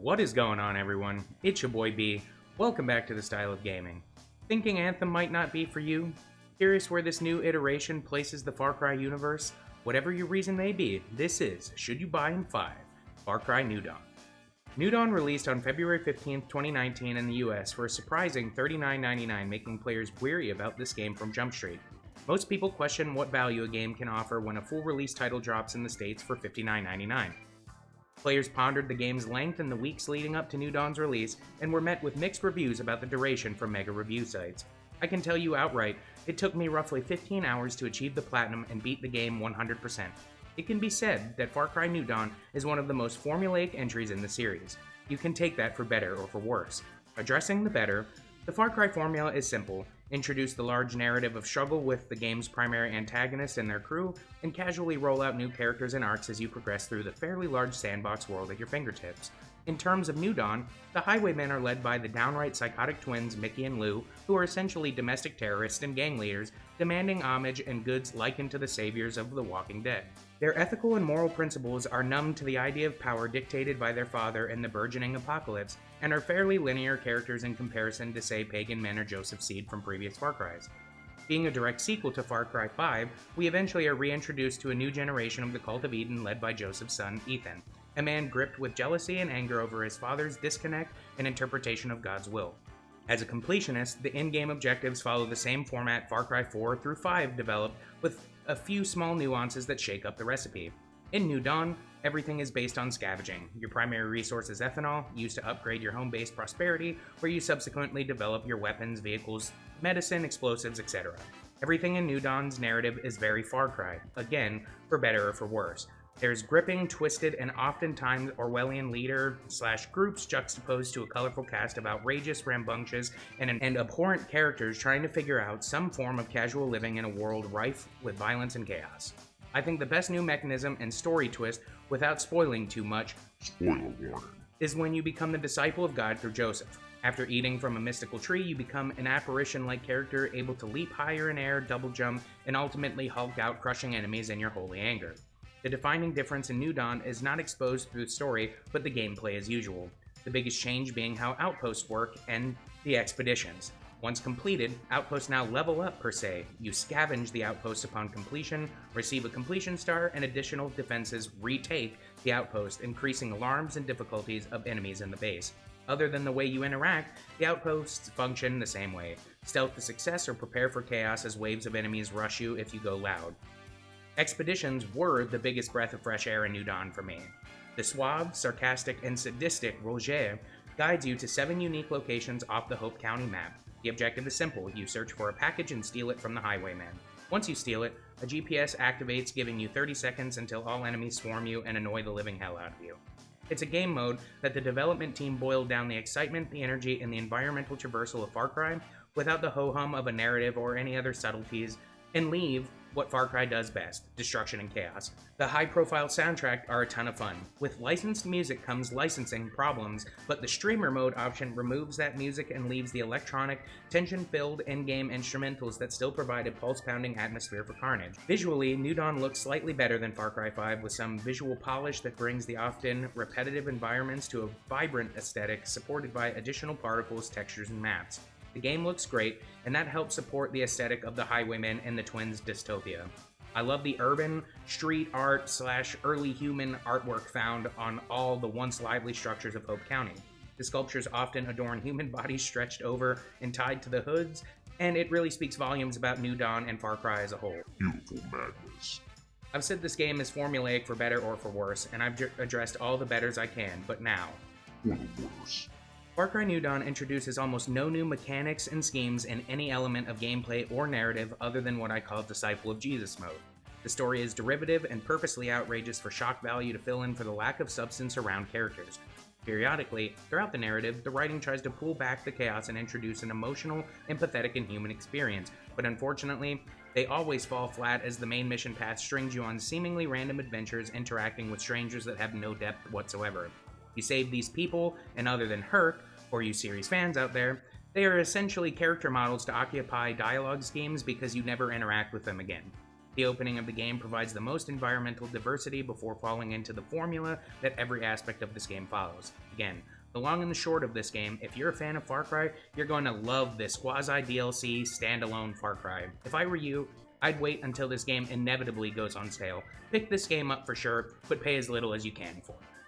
What is going on, everyone? It's your boy B. Welcome back to the Style of Gaming. Thinking Anthem might not be for you? Curious where this new iteration places the FarCry universe? Whatever your reason may be, this is Should You Buy in 5, FarCry New Dawn. New Dawn released on February 15th, 2019 in the US for a surprising $39.99, making players weary about this game from Jump Street. Most people question what value a game can offer when a full release title drops in the States for $59.99. Players pondered the game's length in the weeks leading up to New Dawn's release and were met with mixed reviews about the duration from mega review sites. I can tell you outright, it took me roughly 15 hours to achieve the platinum and beat the game 100%. It can be said that Far Cry New Dawn is one of the most formulaic entries in the series. You can take that for better or for worse. Addressing the better, the Far Cry formula is simple. Introduce the large narrative of struggle with the game's primary antagonist and their crew, and casually roll out new characters and arcs as you progress through the fairly large sandbox world at your fingertips. In terms of New Dawn, the Highwaymen are led by the downright psychotic twins Mickey and Lou, who are essentially domestic terrorists and gang leaders, demanding homage and goods likened to the saviors of The Walking Dead. Their ethical and moral principles are numb to the idea of power dictated by their father in the burgeoning apocalypse, and are fairly linear characters in comparison to, say, Pagan Men or Joseph Seed from previous Far Crys. Being a direct sequel to Far Cry 5, we eventually are reintroduced to a new generation of the Cult of Eden led by Joseph's son, Ethan, a man gripped with jealousy and anger over his father's disconnect and interpretation of God's will. As a completionist, the in-game objectives follow the same format Far Cry 4 through 5 developed, with a few small nuances that shake up the recipe. In New Dawn, everything is based on scavenging. Your primary resource is ethanol, used to upgrade your home-based prosperity, where you subsequently develop your weapons, vehicles, medicine, explosives, etc. Everything in New Dawn's narrative is very Far Cry, again, for better or for worse. There's gripping, twisted, and oftentimes Orwellian leader/groups juxtaposed to a colorful cast of outrageous, rambunctious, and abhorrent characters trying to figure out some form of casual living in a world rife with violence and chaos. I think the best new mechanism and story twist, without spoiling too much, Spoiler warning. is when you become the disciple of God through Joseph. After eating from a mystical tree, you become an apparition-like character able to leap higher in air, double jump, and ultimately hulk out, crushing enemies in your holy anger. The defining difference in New Dawn is not exposed through the story, but the gameplay as usual. The biggest change being how outposts work and the expeditions. Once completed, outposts now level up per se. You scavenge the outposts upon completion, receive a completion star, and additional defenses retake the outpost, increasing alarms and difficulties of enemies in the base. Other than the way you interact, the outposts function the same way. Stealth to success or prepare for chaos as waves of enemies rush you if you go loud. Expeditions were the biggest breath of fresh air in New Dawn for me. The suave, sarcastic, and sadistic Roger guides you to 7 unique locations off the Hope County map. The objective is simple: you search for a package and steal it from the Highwayman. Once you steal it, a GPS activates, giving you 30 seconds until all enemies swarm you and annoy the living hell out of you. It's a game mode that the development team boiled down the excitement, the energy, and the environmental traversal of Far Cry without the ho-hum of a narrative or any other subtleties, and leave what Far Cry does best: destruction and chaos. The high-profile soundtrack are a ton of fun. With licensed music comes licensing problems, but the streamer mode option removes that music and leaves the electronic, tension-filled in-game instrumentals that still provide a pulse-pounding atmosphere for carnage. Visually, New Dawn looks slightly better than Far Cry 5, with some visual polish that brings the often repetitive environments to a vibrant aesthetic supported by additional particles, textures, and maps. The game looks great, and that helps support the aesthetic of the Highwaymen and the Twins' dystopia. I love the urban, street art / early human artwork found on all the once lively structures of Hope County. The sculptures often adorn human bodies stretched over and tied to the hoods, and it really speaks volumes about New Dawn and Far Cry as a whole. Beautiful madness. I've said this game is formulaic for better or for worse, and I've addressed all the betters I can, but now, For the worse. Far Cry New Dawn introduces almost no new mechanics and schemes in any element of gameplay or narrative other than what I call Disciple of Jesus mode. The story is derivative and purposely outrageous for shock value to fill in for the lack of substance around characters. Periodically, throughout the narrative, the writing tries to pull back the chaos and introduce an emotional, empathetic, and human experience, but unfortunately, they always fall flat as the main mission path strings you on seemingly random adventures interacting with strangers that have no depth whatsoever. You save these people, and other than Herc, or you series fans out there, they are essentially character models to occupy dialogue schemes because you never interact with them again. The opening of the game provides the most environmental diversity before falling into the formula that every aspect of this game follows. Again, the long and the short of this game, if you're a fan of Far Cry, you're going to love this quasi-DLC standalone Far Cry. If I were you, I'd wait until this game inevitably goes on sale. Pick this game up for sure, but pay as little as you can for it.